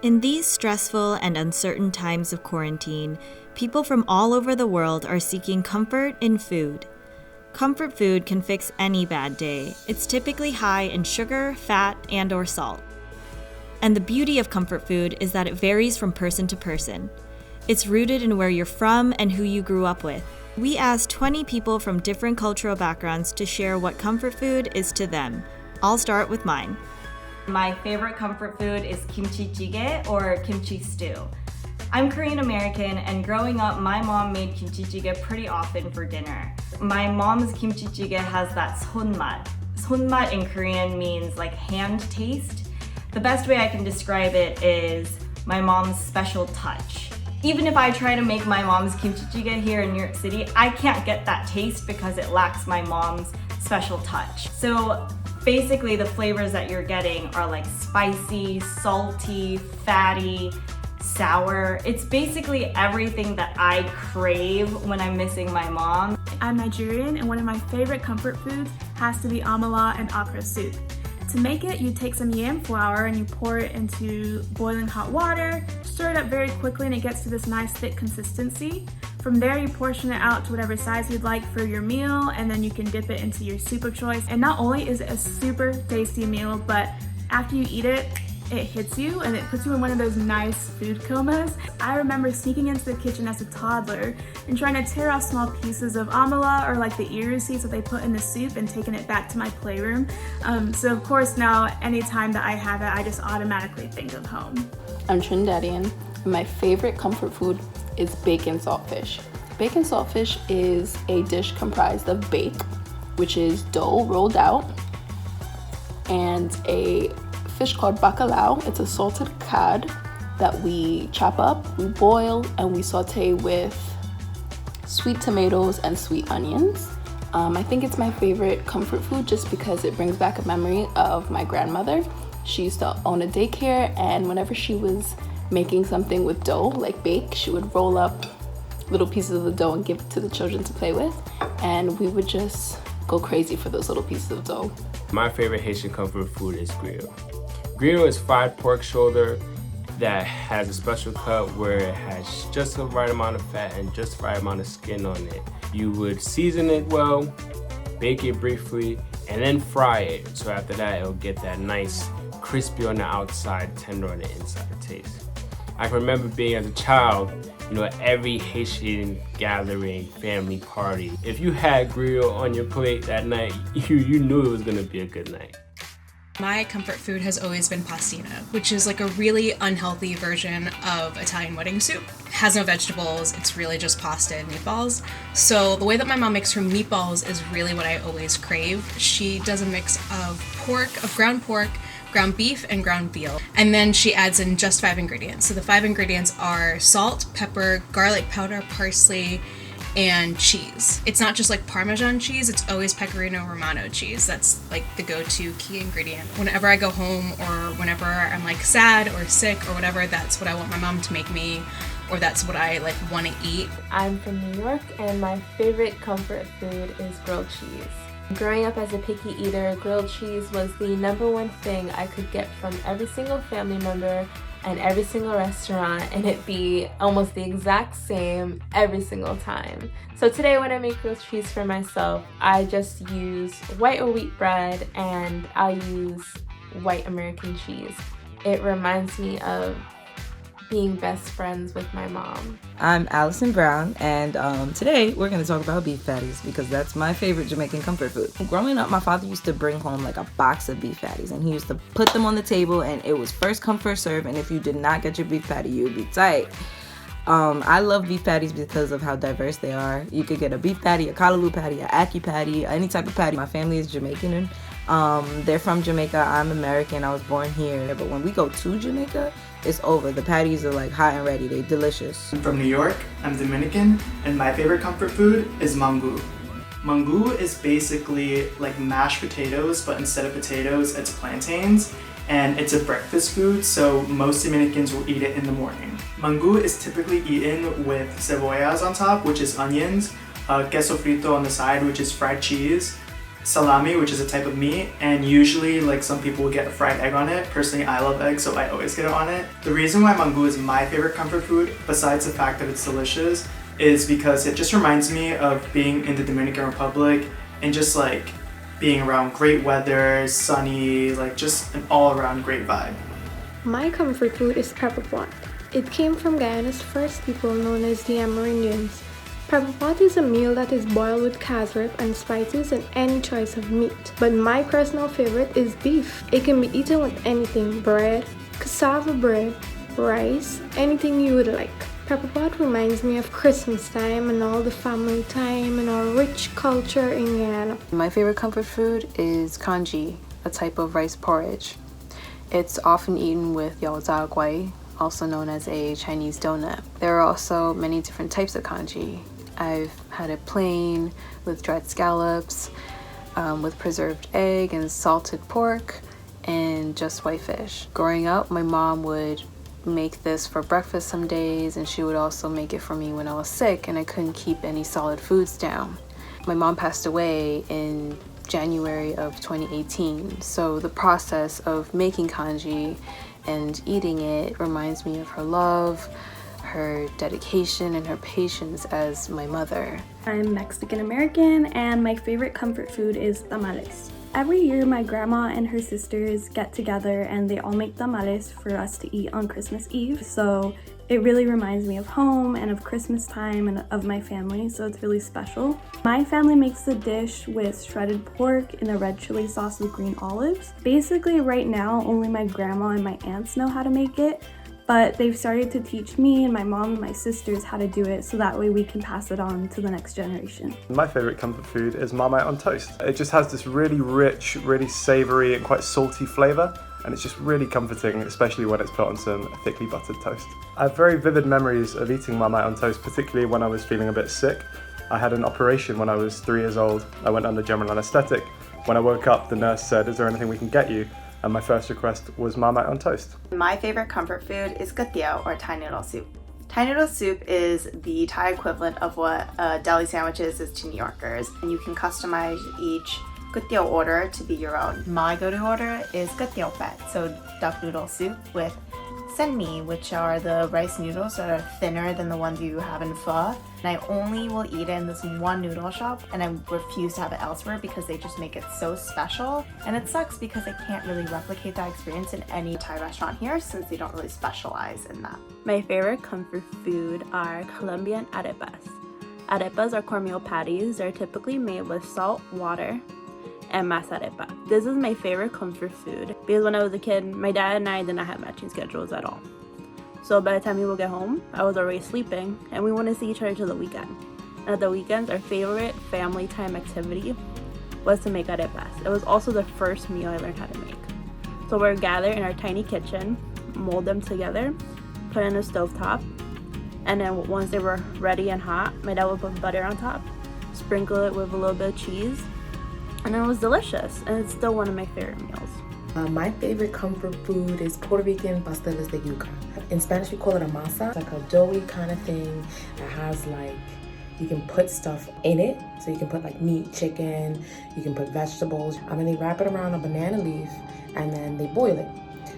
In these stressful and uncertain times of quarantine, people from all over the world are seeking comfort in food. Comfort food can fix any bad day. It's typically high in sugar, fat, and/or salt. And the beauty of comfort food is that it varies from person to person. It's rooted in where you're from and who you grew up with. We asked 20 people from different cultural backgrounds to share what comfort food is to them. I'll start with mine. My favorite comfort food is kimchi jjigae or kimchi stew. I'm Korean American, and growing up, my mom made kimchi jjigae pretty often for dinner. My mom's kimchi jjigae has that 손맛. 손맛 in Korean means like hand taste. The best way I can describe it is my mom's special touch. Even if I try to make my mom's kimchi jjigae here in New York City, I can't get that taste because it lacks my mom's special touch. So basically the flavors that you're getting are like spicy, salty, fatty, sour. It's basically everything that I crave when I'm missing my mom. I'm Nigerian, and one of my favorite comfort foods has to be amala and okra soup. To make it, you take some yam flour and you pour it into boiling hot water, stir it up very quickly, and it gets to this nice thick consistency. From there, you portion it out to whatever size you'd like for your meal, and then you can dip it into your soup of choice. And not only is it a super tasty meal, but after you eat it, it hits you and it puts you in one of those nice food comas. I remember sneaking into the kitchen as a toddler and trying to tear off small pieces of amala or like the ear seeds that they put in the soup and taking it back to my playroom. So of course now, anytime that I have it, I just automatically think of home. I'm Trinidadian, and my favorite comfort food is bacon saltfish. Bacon saltfish is a dish comprised of bake, which is dough rolled out, and a fish called bacalao. It's a salted cod that we chop up, we boil, and we saute with sweet tomatoes and sweet onions. I think it's my favorite comfort food just because it brings back a memory of my grandmother. She used to own a daycare, and whenever she was making something with dough, like bake, she would roll up little pieces of the dough and give it to the children to play with, and we would just go crazy for those little pieces of dough. My favorite Haitian comfort food is griot. Griot is fried pork shoulder that has a special cut where it has just the right amount of fat and just the right amount of skin on it. You would season it well, bake it briefly, and then fry it. So after that, it'll get that nice crispy on the outside, tender on the inside taste. I can remember being as a child, at every Haitian gathering, family party, if you had griot on your plate that night, you knew it was gonna be a good night. My comfort food has always been pastina, which is like a really unhealthy version of Italian wedding soup. It has no vegetables, it's really just pasta and meatballs. So the way that my mom makes her meatballs is really what I always crave. She does a mix of ground pork, ground beef, and ground veal. And then she adds in just 5 ingredients. So the 5 ingredients are salt, pepper, garlic powder, parsley, and cheese. It's not just like Parmesan cheese, it's always Pecorino Romano cheese. That's like the go-to key ingredient. Whenever I go home or whenever I'm like sad or sick or whatever, that's what I want my mom to make me, or that's what I like want to eat. I'm from New York, and my favorite comfort food is grilled cheese. Growing up as a picky eater, grilled cheese was the #1 thing I could get from every single family member and every single restaurant, and it be almost the exact same every single time. So today when I make grilled cheese for myself, I just use white or wheat bread, and I use white American cheese. It reminds me of being best friends with my mom. I'm Allison Brown, and today we're going to talk about beef patties because that's my favorite Jamaican comfort food. Growing up, my father used to bring home like a box of beef patties, and he used to put them on the table, and it was first come, first serve, and if you did not get your beef patty, you would be tight. I love beef patties because of how diverse they are. You could get a beef patty, a callaloo patty, a ackee patty, any type of patty. My family is Jamaican. They're from Jamaica. I'm American. I was born here. But when we go to Jamaica, it's over. The patties are like hot and ready. They're delicious. I'm from New York. I'm Dominican, and my favorite comfort food is mango. Mango is basically like mashed potatoes, but instead of potatoes, it's plantains. And it's a breakfast food, so most Dominicans will eat it in the morning. Mango is typically eaten with cebollas on top, which is onions, queso frito on the side, which is fried cheese, salami, which is a type of meat, and usually like some people will get a fried egg on it. Personally, I love eggs, so I always get it on it. The reason why mangu is my favorite comfort food, besides the fact that it's delicious, is because it just reminds me of being in the Dominican Republic and just like being around great weather, sunny, like just an all-around great vibe. My comfort food is pepper pot. It came from Guyana's first people known as the Amerindians. Pepper pot is a meal that is boiled with casserole and spices and any choice of meat. But my personal favorite is beef. It can be eaten with anything: bread, cassava bread, rice, anything you would like. Pepper pot reminds me of Christmas time and all the family time and our rich culture in Guyana. My favorite comfort food is congee, a type of rice porridge. It's often eaten with yao zha guai, also known as a Chinese donut. There are also many different types of congee. I've had it plain, with dried scallops, with preserved egg and salted pork, and just white fish. Growing up, my mom would make this for breakfast some days, and she would also make it for me when I was sick and I couldn't keep any solid foods down. My mom passed away in January of 2018, so the process of making congee and eating it reminds me of her love, her dedication, and her patience as my mother. I'm Mexican American, and my favorite comfort food is tamales. Every year, my grandma and her sisters get together and they all make tamales for us to eat on Christmas Eve. So it really reminds me of home and of Christmas time and of my family, so it's really special. My family makes the dish with shredded pork in a red chili sauce with green olives. Basically, right now, only my grandma and my aunts know how to make it, but they've started to teach me and my mom and my sisters how to do it, so that way we can pass it on to the next generation. My favorite comfort food is Marmite on toast. It just has this really rich, really savory and quite salty flavor, and it's just really comforting, especially when it's put on some thickly buttered toast. I have very vivid memories of eating Marmite on toast, particularly when I was feeling a bit sick. I had an operation when I was 3 years old. I went under general anesthetic. When I woke up, the nurse said, "Is there anything we can get you?" And my first request was Marmite on toast. My favorite comfort food is kutteo, or Thai noodle soup. Thai noodle soup is the Thai equivalent of what deli sandwiches is to New Yorkers, and you can customize each kutteo order to be your own. My go-to order is kutteo pet, so duck noodle soup with senmi, which are the rice noodles that are thinner than the ones you have in pho. And I only will eat it in this one noodle shop, and I refuse to have it elsewhere because they just make it so special. And it sucks because I can't really replicate that experience in any Thai restaurant here since they don't really specialize in that. My favorite comfort food are Colombian arepas. Arepas are cornmeal patties. They're typically made with salt, water, and masarepa. This is my favorite comfort food because when I was a kid, my dad and I did not have matching schedules at all. So by the time we would get home, I was already sleeping and we wouldn't see each other till the weekend. And at the weekends, our favorite family time activity was to make arepas. It was also the first meal I learned how to make. So we're gathered in our tiny kitchen, mold them together, put it in a stovetop, and then once they were ready and hot, my dad would put butter on top, sprinkle it with a little bit of cheese, and it was delicious, and it's still one of my favorite meals. My favorite comfort food is Puerto Rican pasteles de yuca. In Spanish, we call it a masa. It's like a doughy kind of thing that has like, you can put stuff in it. So you can put like meat, chicken, you can put vegetables. And they wrap it around a banana leaf and then they boil it.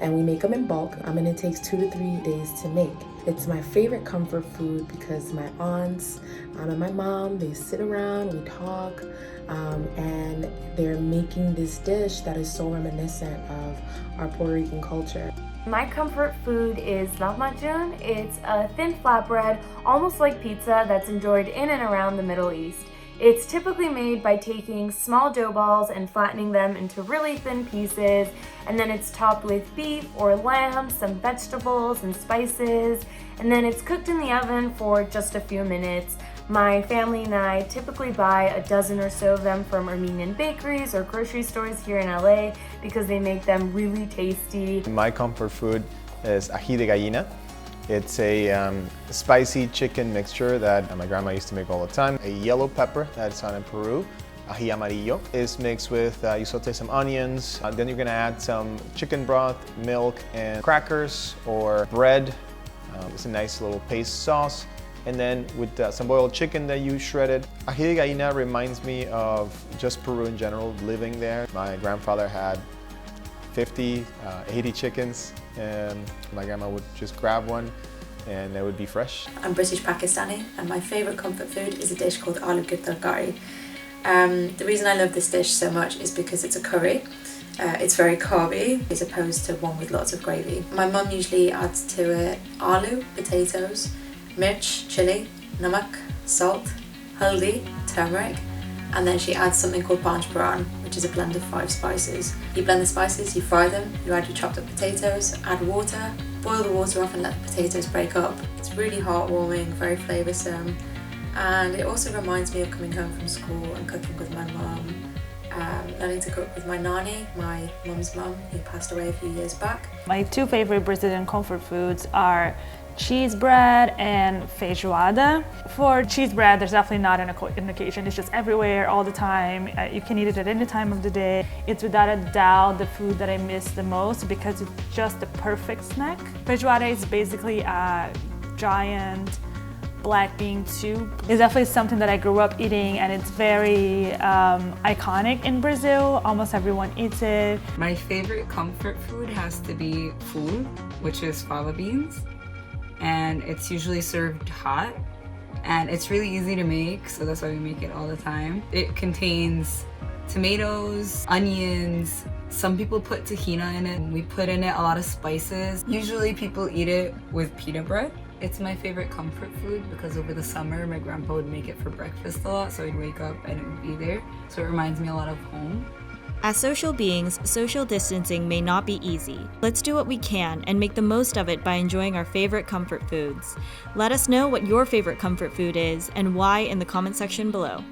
And we make them in bulk. It takes 2 to 3 days to make. It's my favorite comfort food because my aunts and my mom, they sit around, we talk, and they're making this dish that is so reminiscent of our Puerto Rican culture. My comfort food is lahmacun. It's a thin flatbread, almost like pizza, that's enjoyed in and around the Middle East. It's typically made by taking small dough balls and flattening them into really thin pieces, and then it's topped with beef or lamb, some vegetables and spices, and then it's cooked in the oven for just a few minutes. My family and I typically buy a dozen or so of them from Armenian bakeries or grocery stores here in LA because they make them really tasty. My comfort food is ají de gallina. It's a spicy chicken mixture that my grandma used to make all the time. A yellow pepper that's found in Peru, ají amarillo, is mixed with, you saute some onions, then you're gonna add some chicken broth, milk, and crackers or bread. It's a nice little paste sauce. And then with some boiled chicken that you shredded. Ají de gallina reminds me of just Peru in general, living there. My grandfather had 50, 80 chickens, and my grandma would just grab one and it would be fresh. I'm British Pakistani, and my favourite comfort food is a dish called aloo ki tarkari. The reason I love this dish so much is because it's a curry. It's very carby as opposed to one with lots of gravy. My mum usually adds to it aloo, potatoes, mirch, chili, namak, salt, haldi, turmeric, and then she adds something called panch phoron, which is a blend of 5 spices. You blend the spices, you fry them, you add your chopped up potatoes, add water, boil the water off and let the potatoes break up. It's really heartwarming, very flavoursome, and it also reminds me of coming home from school and cooking with my mum. Learning to cook with my nani, my mum's mum, who passed away a few years back. My 2 favorite Brazilian comfort foods are cheese bread and feijoada. For cheese bread, there's definitely not an occasion. It's just everywhere, all the time. You can eat it at any time of the day. It's without a doubt the food that I miss the most because it's just the perfect snack. Feijoada is basically a giant black bean soup. It's definitely something that I grew up eating, and it's very iconic in Brazil. Almost everyone eats it. My favorite comfort food has to be full, which is fava beans. And it's usually served hot. And it's really easy to make, so that's why we make it all the time. It contains tomatoes, onions. Some people put tahina in it. We put in it a lot of spices. Usually people eat it with pita bread. It's my favorite comfort food because over the summer my grandpa would make it for breakfast a lot, so I'd wake up and it would be there. So it reminds me a lot of home. As social beings, social distancing may not be easy. Let's do what we can and make the most of it by enjoying our favorite comfort foods. Let us know what your favorite comfort food is and why in the comment section below.